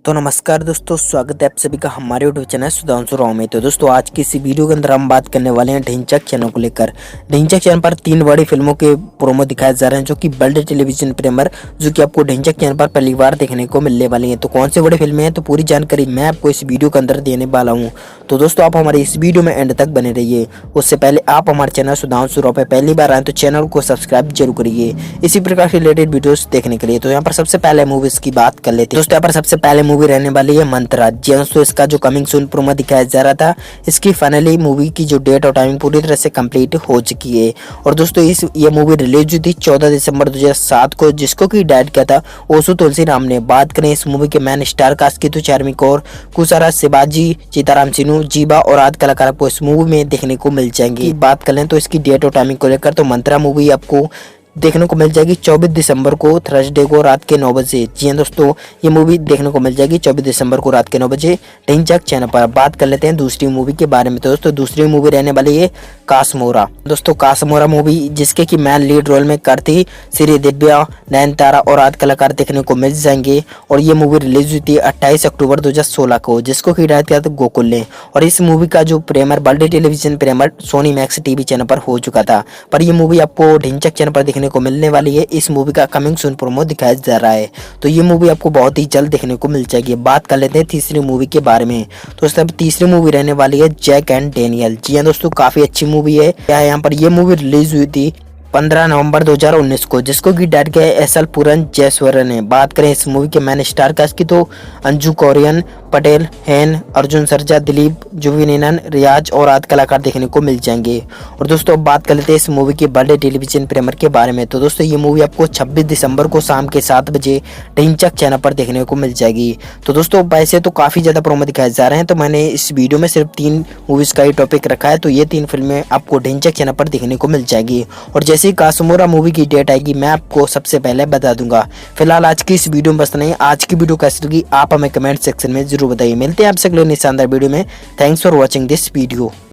तो नमस्कार दोस्तों, स्वागत है आप सभी का हमारे यूट्यूब चैनल सुधांशु में। तो दोस्तों आज की इस वीडियो के अंदर हम बात करने वाले हैं ढिंचैक चैनल को लेकर। ढिंचैक चैनल पर 3 बड़ी फिल्मों के प्रोमो दिखाए जा रहे हैं जो कि वर्ल्ड टेलीविजन प्रीमियर जो कि आपको ढिंचैक चैनल पर पहली बार देखने को मिलने वाली हैं। तो कौन से बड़ी फिल्में हैं तो पूरी जानकारी मैं आपको इस वीडियो के अंदर देने वाला हूँ। तो दोस्तों आप हमारे इस वीडियो में एंड तक बने रहिए। उससे पहले आप हमारे चैनल सुधांशु पे पहली बार आए तो चैनल को सब्सक्राइब जरूर करिए इसी प्रकार के रिलेटेड वीडियोस देखने के लिए। तो यहाँ पर सबसे पहले मूवीज की बात कर लेते हैं। दोस्तों यहाँ पर सबसे पहले मूवी रहने वाली है मंत्रा। जी दोस्तों इसका जो कमिंग सून प्रोमो दिखाया जा रहा था, इसकी फाइनली मूवी की जो डेट और टाइमिंग पूरी तरह से कंप्लीट हो चुकी है। और दोस्तों ये मूवी रिलीज हुई थी 14 दिसंबर 2007 को, जिसको की डायरेक्ट किया था ओशु तुलसीराम ने। बात करें इस मूवी के मैन स्टार कास्ट की तो चार्मी कौर, कुसारा, शिवाजी, सीताराम सिनू, जीबा और आदि कलाकार आपको इस मूवी में देखने को मिल जाएंगे। बात करें तो इसकी डेट और टाइमिंग को लेकर तो मंत्रा मूवी आपको देखने को मिल जाएगी 24 दिसंबर को थर्सडे को रात के 9 बजे। जी हाँ दोस्तों, ये मूवी देखने को मिल जाएगी 24 दिसंबर को रात के 9 बजे ढिंचैक चैनल पर। बात कर लेते हैं दूसरी मूवी के बारे में। तो दोस्तों दूसरी मूवी रहने वाली है काश्मोरा। दोस्तों काश्मोरा मूवी जिसके की मैन लीड रोल में करती श्री दिव्या, नयनतारा और आदि कलाकार देखने को मिल जाएंगे। और ये मूवी रिलीज हुई थी 28 अक्टूबर 2016 को, जिसको की डायरेक्ट किया था गोकुल ने। और इस मूवी का जो premiere world television premiere Sony Max TV channel पर हो चुका था, पर ये मूवी आपको ढिंचैक चैनल पर को मिलने वाली है। इस मूवी का कमिंग सून प्रोमो दिखाया जा रहा है, तो ये मूवी आपको बहुत ही जल्द देखने को मिल जाएगी। बात कर लेते हैं तीसरी मूवी के बारे में। तो दोस्तों तीसरी मूवी रहने वाली है जैक एंड डेनियल। जी हाँ दोस्तों, काफी अच्छी मूवी है। यहाँ पर ये मूवी रिलीज हुई थी 15 नवंबर 2019 को, जिसको की डायरेक्ट किया है एस.एल. पूरन जयसवरन ने। बात करें इस मूवी के मैन स्टार कास्ट की तो अंजू कोरियन, पटेल, हैन, अर्जुन सरजा, दिलीप, जुविनेनन, रियाज और आदि कलाकार देखने को मिल जाएंगे। और दोस्तों अब बात कर लेते हैं इस मूवी के वर्ल्ड टेलीविजन प्रीमियर के बारे में। तो दोस्तों ये मूवी आपको 26 दिसंबर को शाम के 7 बजे ढिंचैक चैनल पर देखने को मिल जाएगी। तो दोस्तों वैसे तो काफ़ी ज़्यादा प्रोमो दिखाए जा रहे हैं, तो मैंने इस वीडियो में सिर्फ 3 मूवीज़ का ही टॉपिक रखा है। तो ये 3 फिल्में आपको ढिंचैक चैनल पर देखने को मिल जाएगी। और जैसे ही काश्मोरा मूवी की डेट आएगी मैं आपको सबसे पहले बता दूंगा। फिलहाल आज की इस वीडियो में बस नहीं। आज की वीडियो कैसी लगी आप हमें कमेंट सेक्शन में जरूर बताइए। मिलते हैं आपसे अगले शानदार वीडियो में। Thanks for watching this video.